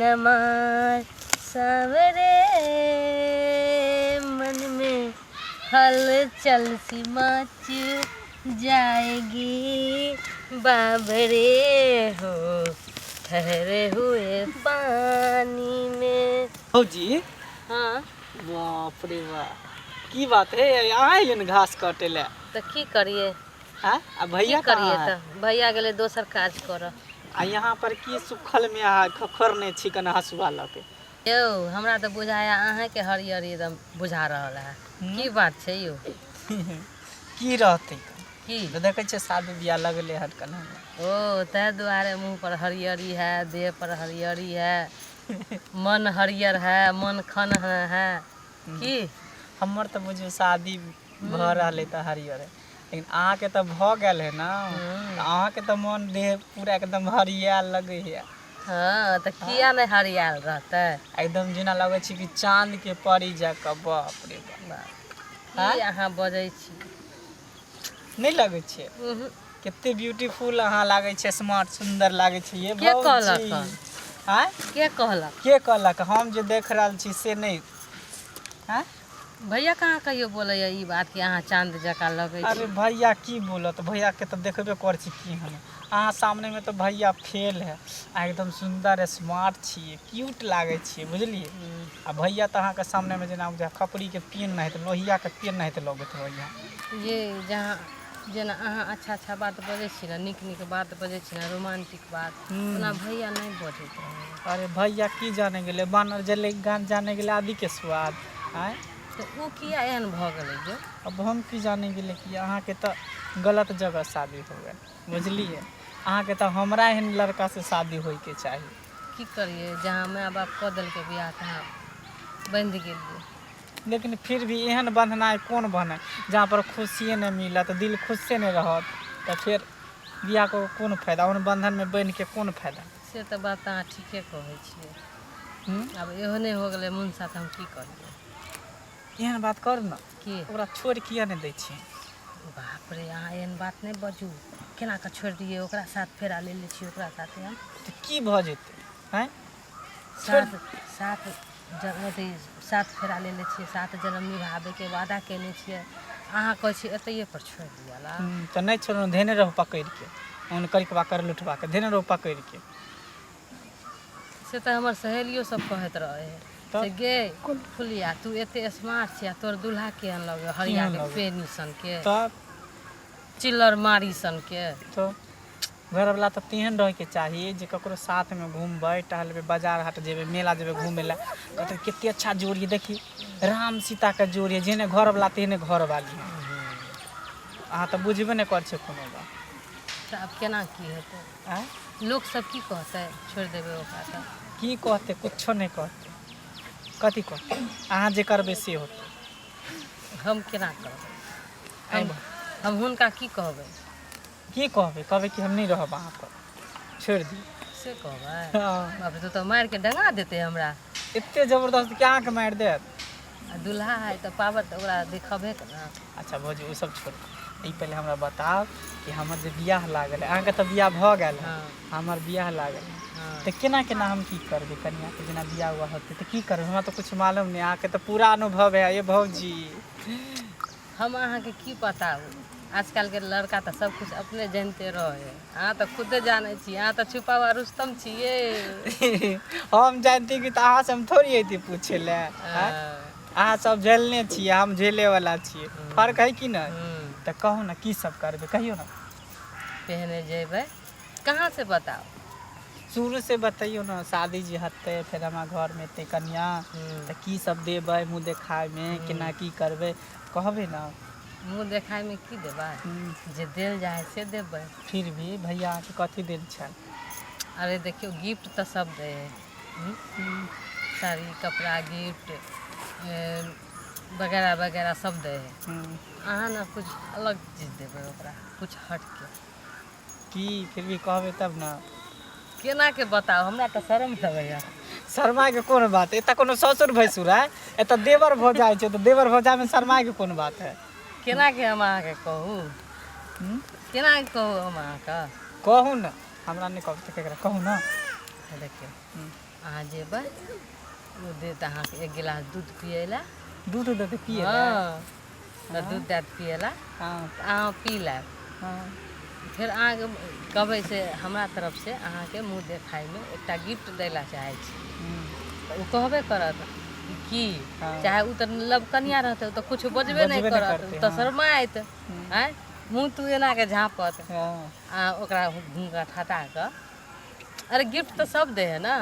हमार सावरे मन में हलचल सी मच जाएगी बाबरे हो ठहरे हुए पानी में। भौजी हाँ बाप रे वाह की बात है आइलिन घास काटे ले तो की करिए हाँ आ भैया करिए कहाँ है? तो भैया गेले दोसर काज कर। आ यहाँ पर की सुखल में खखर नहीं छिकन हसुआ लके यौ हमरा तो बुझाया अहाँ के हरियरी एकदम बुझा रहल है। की बात है यो की रहते की तो देखे छे शादी बियाह लगले हट कन ओ तै दुआरे मुंह पर हरियरी है देह पर हरियरी है मन हरियर है मन खन है की हमर तो बुझियो शादी भ रहले त हरियर है लेकिन अहाँ के तो भ गेल है ना अहाँ के तो मन देह पूरा एकदम हरियाल लगे है। हाँ तो किया नहीं हरियाल रहते एकदम जेना लगे छी कि चांद के परी जाके बाप रे बाप की अहाँ बजै छी नहीं लगे छे उहुं। कितने ब्यूटीफुल अहाँ लागे छे स्मार्ट सुंदर लागे छे ये के भौजी कहलक हां के कहलक के कहलक हम जे देख रहल छी से नहीं हां भैया कहाँ कहियो बोले ई बात कि अहाँ चांद जका लगे अरे छी। भैया की बोलत भैया के तो देखबे कर छी की हम अहाँ सामने में तो भैया फेल है आ एकदम सुंदर स्मार्ट छिए क्यूट लागे छिए बुझलिए आ भैया तो अहाँ के सामने में जेना बुझा खपड़ी के पेन नहीं तो लोहिया के पेन नहीं तो लगत भैया ये जहाँ जेना अहाँ अच्छा अच्छा बात बजै छी ना नीक नीक बात बजै छी ना रोमांटिक बात ओना भैया नहीं बजैत रहे। अरे भैया की जाने गेले बानर जले गान जाने गेले आदि के स्वाद आय तो वो किया एहन भ गेलै जो अब हम की जाने गेले कि अहाँ के तो गलत जगह शादी हो गए बुझलिए अहाँ के तो हमरा एहन लड़का से शादी होय के चाहिए। की करिए जहाँ माँ बाप कऽ देलकै बियाह तहाँ बंध गेलिए लेकिन फिर भी एहन बंधनाई कौन बने जहाँ पर खुशिए नहीं मिलत दिल खुश से नहीं रहत तो फिर बियाह को कौन फायदा उन बंधन में बन के कौन फायदा। से तो बात अहाँ ठीके कहै छियै अब एहने हो गेलै मन साथ हम की करिए एहन बात कर न की ओकरा छोड़ किया नहीं दै छी। बाप रे अहाँ एहन बात नहीं बजू केना कऽ छोड़ि दियै ओकरा साथ फेरा ले छी ओकरा साथे हम तो की भ जेतै हैं साथ फेरा ले छियै 7 जन्म निभाबे के वादा केने छियै अहाँ कहै छी एतैये पर छोड़ि दियाला तो नहीं छोड़ो धेने रहो पकड़ के उन करिकबा कर लुटवा के धेने रहो पकड़ के से तो हमर सहेलियो सब कहत रहे से गे फुलिया तू एते स्मार्ट छिया तोर दूल्हा केहन लगे हरिया के पेनी सन के तब चिल्लर मारी सन के तो घर वाला तो तेहन रहे के चाहिए जे ककरो साथ में घूमबे टहलबे बाजार हाट जेबे मेला जेबे घूमे ला कहते कितने अच्छा जोड़ी देखी राम सीता के जोड़ी जेने घर वाला तेहने घर वाली अहाँ तो बुझबे नहीं कर छे कोनो बात तो अब केना की हेतै लोग सब की कहते छोड़ देबे ओकरा तो की कहते कुछो नहीं कहते कथी कहते अहाँ जे करबे से होते हम केना करबै हम हुनका की कहबै की कहबे कहबे कि हम नहीं रहब अहाँ पर छोड़ दी से कहबै बाप रे तो मार के डंगा देते हमरा इतने जबरदस्त क्या के मार देत आ दूल्हा है तो पावर तो ओकरा देखबे के ना। अच्छा भौजी वो सब छोड़ ई पहले हमरा बताओ कि हमर जे बियाह लागल अहाँ के तो बियाह भ गेल हमर बियाह लागल तो केना केना हम की करबे कन्या के जेना बियाह हुआ होते तो की करबे हमरा तो कुछ मालूम नहीं अहाँ के तो पूरा अनुभव है ये भौजी हम अहाँ के की पता आजकल के लड़का तो सब कुछ अपने जानते रहे अहाँ तो खुदे जाने छी अहाँ तो छुपा हुआ रुस्तम छिए हम जानती कि अहाँ से हम थोड़ी अइती पूछे ले अहाँ सब झेलने छिए हम झेले वाला छिए फर्क है कि नहीं तो कहू ना की सब करबे कहियो ना पहने जेबे कहाँ से बताओ शुरू से बताइयो ना शादी जी हते फिर हमारा घर में ते कन्या तो की सब देबे मुँह देखाय में केना की करबे कहबे ना मुँह देखाय में की देबै जे देल जाए से देबै फिर भी भैया के कथी देल छल अरे देखियो गिफ्ट तो सब दे साड़ी कपड़ा गिफ्ट वगैरह वगैरह सब दे अहाँ ना कुछ अलग चीज देबै ओकरा कुछ हट के की फिर भी कहबे तब ना केना के बताओ हमरा तो शर्म लगैया शर्मा के कोन बात एत कोनो ससुर भैसुर है एत देवर भौजाई छै तो देवर भौजाई में शर्मा के कोन बात है केना के हम अहाँ के कहू केना के कहू हम अहाँ के कहू ना हमरा नहीं कहू तो केकरा कहू ना देखियो अहाँ जेबै ओ देत अहाँके 1 गिलास दूध पिए ला। दूध देते पिए हाँ तो दूध देत पिए ला हाँ अहाँ पी लेब। हाँ फिर अहाँके कहबै से हमरा तरफ से अहाँके मुँह देखाइमे एकटा गिफ्ट दै ला चाहै छी। तऽ ओ कहबे करत कि चाहे उ तऽ लब कनिया रहतै उ तऽ कुछ बजबे नहीं करत, उ तऽ शर्माइत हैं मुँह तू एना के झाँपत आ ओकरा घूंघट हटा कऽ। अरे गिफ्ट तो सब दे है ना,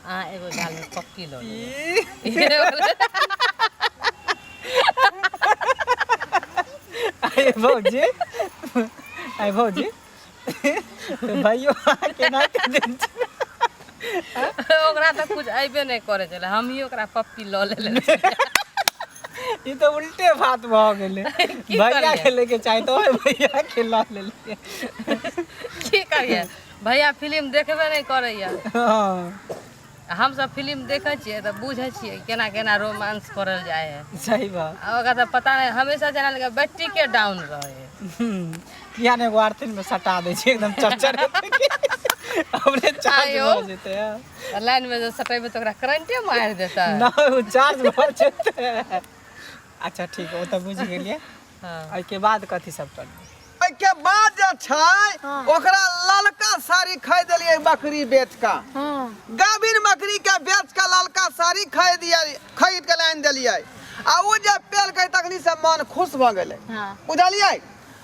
अहाँ एगो गाल में पक्की लो भौजी आइ भौजी भाइयो केना के देन ओकरा तो कुछ अइबे नहीं करे चले, हम ही ओकरा पप्पी ल लेले। ई तो उल्टे बात भ गेले, भैया के लेके चाहे तो भैया के ला लेले। की करिए भैया फिल्म देखबे नहीं करैया। हम सब फिल्म देखे छिए तो बुझे छिए केना केना रोमांस करल जाए है। सही बात। ओकरा तो पता नहीं, हमेशा जना लगे बैटरी के डाउन रहे किया ने एगो आरतीन में सटा दे छी एकदम चरचर हमरे चार्ज हो जेते है। लाइन में जो सटेबे तो ओकरा करंटे मार देता ना वो चार्ज हो जेते। अच्छा ठीक है, वो तो बुझ गेलिए। हां एई के बाद कथि सब करबे? एई के बाद जे छै ओकरा ललका साड़ी खरीद देलिए बकरी बेच का। हां गाभिन बकरी के बेच का ललका साड़ी खरीद के लाइन देलिए आ उ जे पेल के तखनी से मन खुश भ गेले। हां बुझलिए,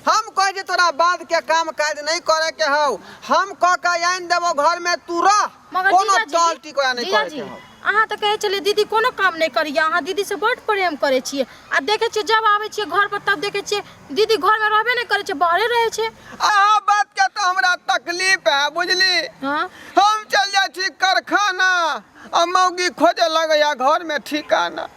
हम कह जे तोरा बाद के काम काज नहीं करे के हौ, हम क के आइन देबो घर में तू रह, कोनो चाल टिकोया नहीं करे के हौ। अहाँ तो कहे चले दीदी कोनो काम नहीं करिए, अहाँ दीदी से बड़ प्रेम करे छिए आ देखे छिए जब आवे छिए घर पर तब देखे छिए दीदी घर में रहबे नहीं करे छिए, बाहरे रहे छे। आहा बात के तो हमरा तकलीफ है बुझली। हां हम चल जाय छी कारखाना आ मौगी खोजे लगया घर में ठिकाना।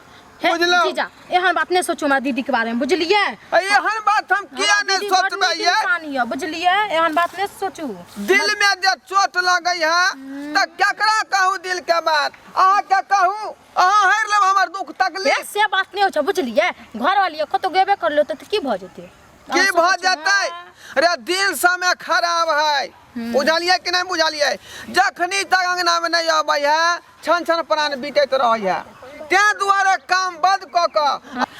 बुझलो जीजा एहन बात नहीं सोचो हमरा दीदी के बारे में, बुझलिए? एहन बात हम किया नहीं सोचबै ये, बुझलिए? एहन बात नहीं सोचू। दिल में जे चोट लगै है त केकरा कहू दिल के बात, अहाँ के कहू अहाँ हर लेब हमर दुख तकलीफ। से बात नहीं हो छ, बुझलिए? घर वाली कतो गेबे कर लो त की भ जेते? की भ जेतै? रे दिल समय खराब है, बुझलिए कि नहीं बुझलिए? जखनी तक अंगना में नहीं आबै है छन छन प्राण बीतैत रहै है, ते दुआरे काम बंद क के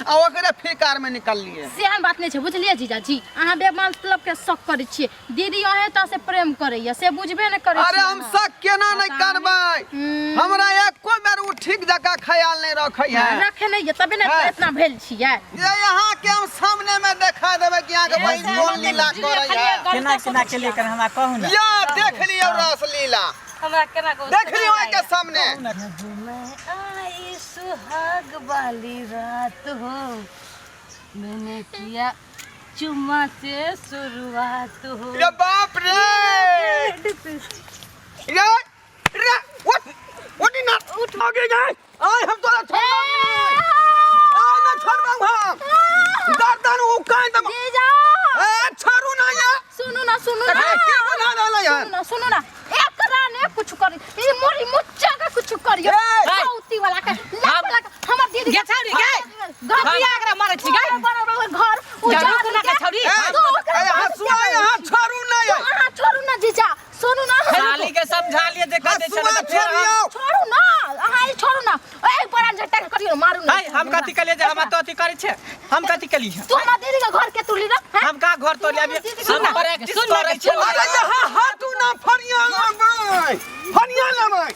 आ ओकरे फिकार में निकल लिए। सेहन बात नहीं छै, बुझलिए जीजा जी? अहाँ बेमतलब के शक करे छिए, दीदी अहे त से प्रेम करैया से बुझबे नहीं करे। अरे हम शक केना नहीं करबै, हमरा एको बेर उ ठीक जका ख्याल नहीं रखै है। रखे नहीं है तबे नहीं इतना भेल छिए। ये यहाँ के हम सामने में देखा देबै कि यहाँ के भाई कौन लीला करैया। केना केना के लेकर हमरा कहू ना। या देख लियो रस लीला, हमरा केना को देख लियो के सामने। आई सुहाग वाली रात हो, मैंने किया चुम्मा से शुरुआत हो। रे बाप रे रे रे व्हाट इन उठ आगे गए। आय हम तोरा छोड़ आ ना छोड़बा हम गर्दन उकाई दम। जीजा ए छोड़ू ना ये, सुनो ना के बना डाला यार। सुनो ना एकरा ने कुछ करी ई मोरी मुच्चा का कुछ करियो औती वाला का हमर दीदी गे छौरी गे गपिया एकरा मारै छी गे घर उजाड़ ना के छौरी। ए हसुआ यहाँ छोड़ू ना ये, हां छोड़ू ना जीजा, सुनो ना साली के समझा लिए देखा दे चले त फिर हम छोड़ू ना, अहाँ ई छोड़ू ना ए बड़ा झटका करियो मारू ना। हम कथि कलिए जे हम तो अथि करै छै, हम कथि कलिए? तू हमर दीदी के घर के तुली ना हम का घर तो ले सुन प्रैक्टिस करै छै। अरे यहाँ हाथू ना फरिया लेबै, फरिया लेबै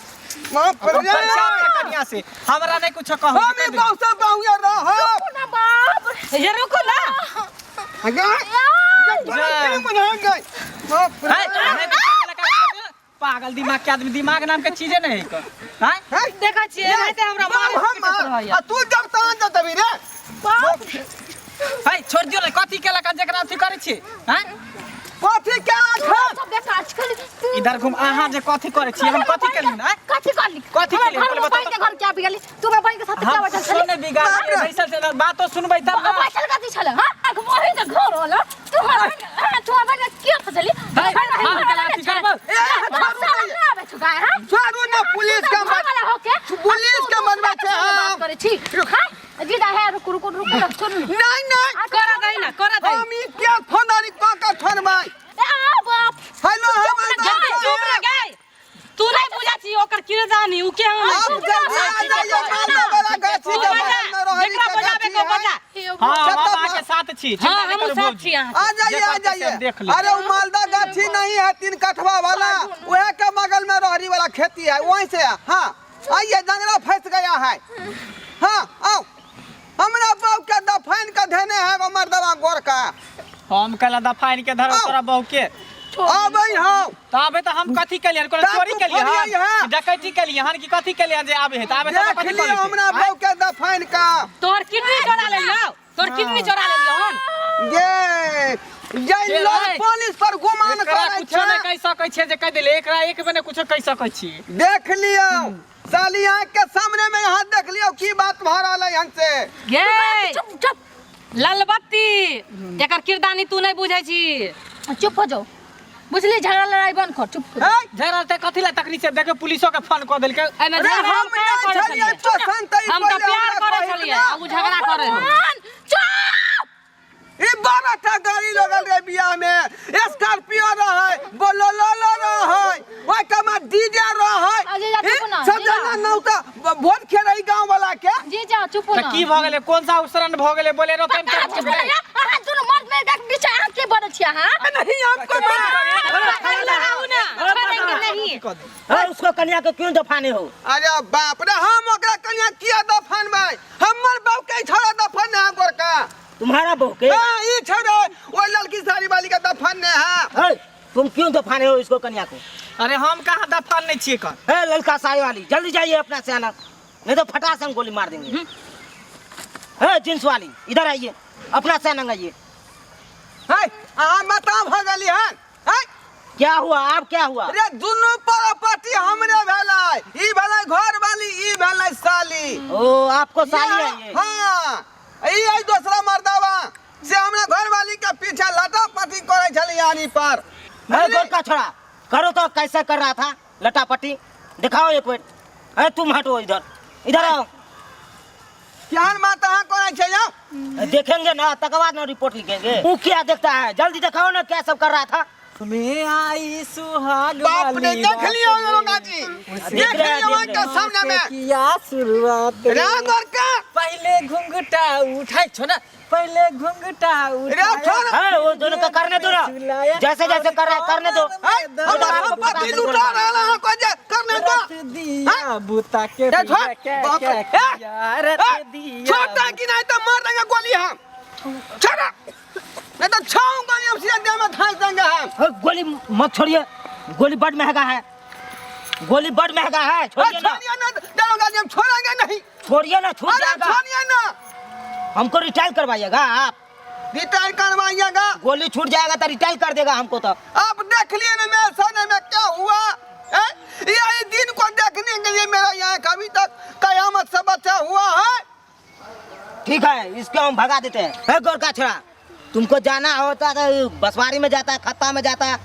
मां पर कनिया से हमरा नहीं कुछ कहू। हमें बहुसा बहुया रह ना बाप ये रुको ना पागल दिमाग के आदमी, दिमाग नाम के चीजे नहीं है। हैं देखा छिए रहते हमरा मार तू जब तान त तभी रे भाई छोड़ दियो ना, कथि केला का जकरा अथि करै छी। हैं कथि केला खा सब देख आजकल इधर घुम, अहाँ जे कथि करै छी हम कथि केली ना? कथि करली कथि केली पहले बता के घर क्या बिगली तू मैं बहन के साथ क्या बैठल छली? सोने बिगाड़ बैसल से बातो सुनबै तब ना। बैठल कथि छले? हां बहन के घर होला तू बहन के क्या फसली? हम केला अथि करबो छोड़ू ना पुलिस के मनबा छै हम करे छी। हां जीदा है रुक रुक रुक छोड़ू नहीं नहीं करा दई ना करा दई। हम ई क्या फोनारी का छोड़बै। बाप हेलो चुप रे गए, तू नहीं बुझा छी ओकर किरदानी उ के हाँ चल बाबा तो के साथ छी हाँ चिंता नहीं हम करो साथ भौजी। छी यहाँ आ जाइए आ जाइए। देख लो। अरे वो मालदा गाछी नहीं है 3 कठवा वाला, वह के बगल में रहरी वाला खेती है, वहीं से है। हाँ आइए, जंगला फंस गया है। हाँ आओ, हमरा बाप के दफन के धने है वो मर्दवा गोर का। हम कला दफाइन के धरो तोरा बहू के अब हाँ तबे तो हम कथी के लिए कोनो तब चोरी तू के लिए खोलिए यहाँ। हन डकैती के लिए हन की कथी के लिए जे आवे है तबे तो देख कथी लियो कर हमरा बाप के दफन का। तोर किडनी चोरा ले लियो, तोर किडनी चोरा ले लियो हन। ये लोग पुलिस पर गुमान एकरा करे कुछ नहीं छै। कह सकै छै जे कह देले एकरा एक बने कुछ कह सकै छी। देख लियो साली आँख के सामने में यहाँ देख लियो की बात भ रहल है हमसे। गे चुप चुप लालबत्ती एकर किरदानी तू नहीं बुझै छी। चुप हो जाओ, बुझली झगड़ा लड़ाई बंद कर, चुप कर। है जरा ते कथी ला तकनी से देखे पुलिसो के फोन क देलके। एमे अरे झगड़ा हम हम नहीं करे छलिए छलिए, पसंद तई हम तो प्यार करे छलिए, अब उ झगड़ा करे हो। चुप। ई 12टा गाड़ी लगल रे बियाह में, स्कॉर्पियो रहे, बोलेरो रहे, ओइ के में डीजे रहे। अजय जा चुप ना, सब जीजा। जना नौता वोट खेरई गांव वाला के। जी जा चुप हो त ना। की भ गेले कोन सा उसरन भ गेले बोलेरो पक्का टाइम चुप ना या, अहाँ दोनों मर्द में एक बीच आके के बड़ छिया हां। नहीं आपको लगाऊ ना, छोड़ेंगे नहीं। अरे उसको कन्या को क्यों दफाने हो? अरे बाप रे, हम ओकरा कन्या किया दफन भाई, हमर बाप के छोड़ा दफन है गोर का। तुम्हारा बहू के? हां ई छोड़ो, ओइ लड़की साड़ी वाली का दफन है। है, तुम क्यों दफाने हो इसको कन्या को? अरे हम कहां दफन नहीं छिए कर। है लड़का साड़ी वाली, जल्दी जाइए अपना सियाना, नहीं तो फटा से हम गोली मार देंगे। है जींस वाली, इधर आइए, अपना सियाना आइए। है आ मता भ गली है। है क्या हुआ? आप क्या हुआ? रे दुनु प्रॉपर्टी हमरे भेलै, ई भेलै घर वाली, ई भेलै साली। ओ आपको साली है ये? हाँ ई आई दूसरा मर्दावा से हमरा घर वाली के पीछे लटापटी करे छली यानी पर। है गोरका छोड़ा, करो तो कैसे कर रहा था लटापटी? दिखाओ एक मिनट। है तुम हटो इधर, इधर आओ। केहन बात अहाँ करे छै यौ? देखेंगे ना, तक बाद ना रिपोर्ट लिखेंगे। वो क्या देखता है, जल्दी दिखाओ ना क्या सब कर रहा था। तुम्हें आई सुहाग बाप रे, देख लियो लोगा जी, देख लियो देख के सामने में किया शुरुआत रे गोरका। पहले घुंघटा उठाई छो ना, पहले घुंघटा रे छोड़ है वो दोनों का करने दो ना, जैसे जैसे कर रहा है करने दो। हमरा संपत्ति लुटा रहल है को जे करने दो। दिया बुता के रे छोड़ बाप रे, यार दिया छोटा कि नहीं तो मार देंगे गोली हम। छोड़ा नहीं तो छाऊंगा नहीं, हम सीधे देह में धांस देंगे हम। है, गोली मत छोड़िए, गोली बड़ महंगा है, गोली बड़ महंगा है, छोड़िए ना। छोड़िए ना दरोगा जी, हम छोड़ेंगे नहीं। छोड़िए ना, छूट अरे जाएगा। छोड़िए ना, हमको रिटायर करवाइएगा आप, रिटायर करवाइएगा। गोली छूट जाएगा तो रिटायर कर देगा हमको तो। आप देख लिए ना मेरे सामने में क्या हुआ है? यही दिन को देखने के लिए मेरा यहाँ कभी तक कयामत से बचा हुआ है। ठीक है, इसको हम भगा देते हैं। है गोरका छोड़ा, तुमको जाना होता तो बसवारी में जाता, खत्ता में जाता,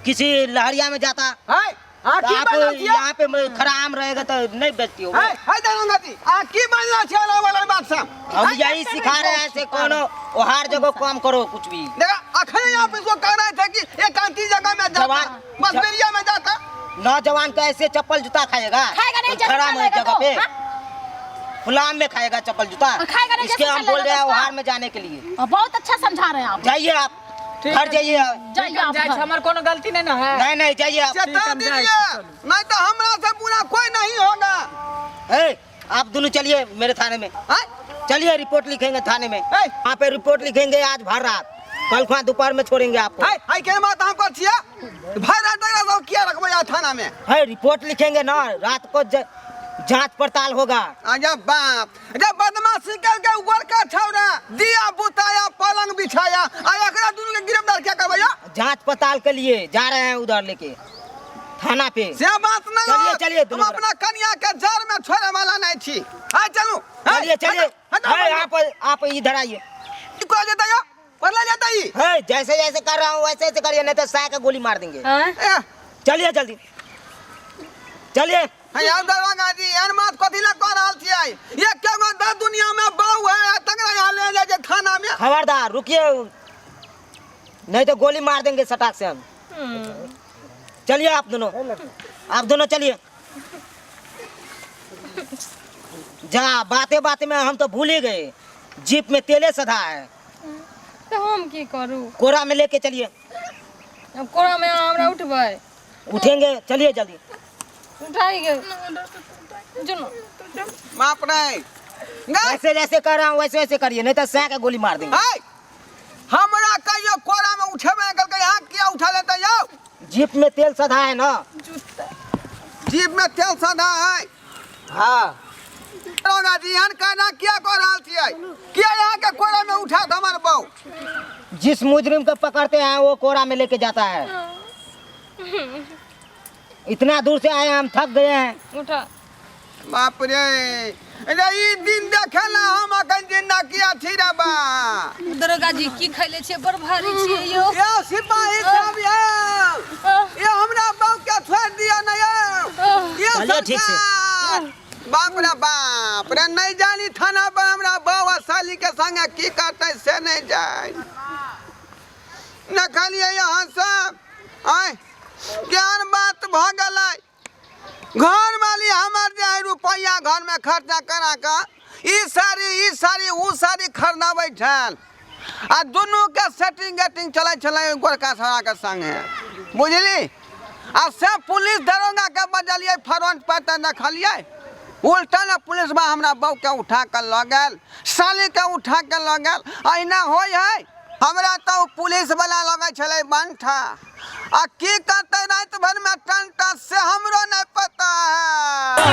किसी लहरिया में जाता। है तो आकी आप बनना चाहिए। यहाँ पे खरा आम रहेगा तो नहीं बेचती हो। है दरोगा जी, आकी बनना चाहिए वाला बात सब। हम यही सिखा रहे हैं से कोनो हर जगह काम करो कुछ भी। देखा अखने आप इसको कह रहे थे कि एक आंटी जगह में जाता, जवान- बस बेरिया में जाता। नौजवान कैसे चप्पल जूता खाएगा? खाएगा नहीं, जैसे खड़ा खाएगा जगह तो, पे हाँ? फुलाम में खाएगा चप्पल जूता। खाएगा नहीं, इसके जैसे हम बोल रहे हैं खाएगा उहार में जाने के लिए। बहुत अच्छा समझा रहे हैं आप। जाइए आप घर जाइए। जाइए आप घर। हमार कोनो गलती नहीं ना है। नहीं नहीं जाइए आप। चेता हम दीजिए, जाए, नहीं तो हमरा से बुरा कोई नहीं होगा। है, आप दोनों चलिए मेरे थाने में, है चलिए रिपोर्ट लिखेंगे थाने में। है वहाँ पे रिपोर्ट लिखेंगे आज भर रात, कल खुआ दोपहर में छोड़ेंगे आपको। है के बात हम कर छिया भाई रात तक तो किया रखबो या थाना में। है रिपोर्ट लिखेंगे ना, रात को जांच पड़ताल होगा। अरे बाप रे, बदमाशी करके ऊपर का छौरा दिया बुताया पलंग बिछाया आ एकरा दुनु के गिरफ्तार क्या करबैया? जांच पड़ताल के लिए जा रहे हैं उधर लेके थाना पे। से बात नहीं चलिए, हो। चलिए, हम दोनों अपना कन्या के जड़ में छोड़े वाला नहीं छी। है चलू चलिए चलिए, है, आप इधर आइए। को जाता यो पर ले जाता ही है, जैसे जैसे कर रहा हूँ वैसे वैसे करिए, नहीं तो साय का गोली मार देंगे। हैं? चलिए जल्दी चलिए। है यार दरवाजा जी एन मात कथि ला कर रहल छियै? ये के गो द दुनिया में बहु है तकरा यहाँ ले जाए जे थाना में। खबरदार रुकिए, नहीं तो गोली मार देंगे सटाक से हम। चलिए आप दोनों चलिए। जा बातें बातें में हम तो भूल ही गए जीप में तेले सधा है। तो हम की करू? कोरा में लेके चलिए। अब कोरा में हमरा उठबै? उठेंगे, चलिए जल्दी। उठाइए चलो। बाप रे जैसे जैसे कर रहा हूँ वैसे वैसे करिए, नहीं तो सह के गोली मार देंगे। हाय हमरा कहियो कोरा में उठेबे कल के यहाँ किया उठा लेते जाओ? जीप में तेल सधा है ना। जीप में तेल सधा है। हाँ दरोगा जी हन कहना क्या कर रहल छियै? किया यहाँ के कोरा में उठा हमर बहू? जिस मुजरिम को पकड़ते हैं वो कोरा में लेके जाता है। इतना दूर से आए हम, थक गए हैं। उठा। बाप रे अरे ई दिन देखेला हम अखन जिंदा किया थी रे बा। दरोगा जी की खैले छे बड़ भारी छे यो। यो सिपाही साहब ये हमरा बहू के छोड़ दिया ना ये चलिए ठीक से। बाप रे नहीं जानी थाना पर हमरा बहू साली के संगे की करते से नहीं जाए न खालिए यहाँ सब आय ज्ञान बात भ गलै। घर वाली हमर जे रुपया घर में खर्चा करा का ई सारी ऊ सारी खरीदा बैठल आ दोनों के सेटिंग गेटिंग चले चले गोरका सड़ा के संगे बुझली। आ सब पुलिस दरोगा के बजलिए फ्रंट पर त देखलिए उल्टा न पुलिस में हमरा बहू के उठा के ल गेल, साली के उठा के ल गेल। अहिना होय है हमरा तो पुलिस वाला लगे छले बंठा आ की करते रात भर में टंटा से हमरो नहीं पता है।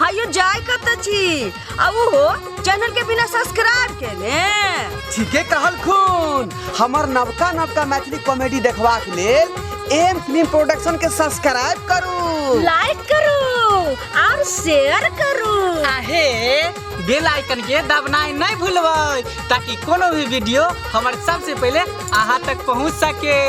हायो जाय कत छी अब हो चैनल के बिना सब्सक्राइब के ने ठीके कहल खून हमर नवका नवका मैथिली कॉमेडी देखबाक लेल एम फिल्म प्रोडक्शन के सब्सक्राइब करू, लाइक करू और शेयर करू। आहे बेल आइकन के दबनाई नहीं भूलबै ताकि कोनो भी वीडियो हमारे सबसे पहले अहाँ तक पहुंच सके।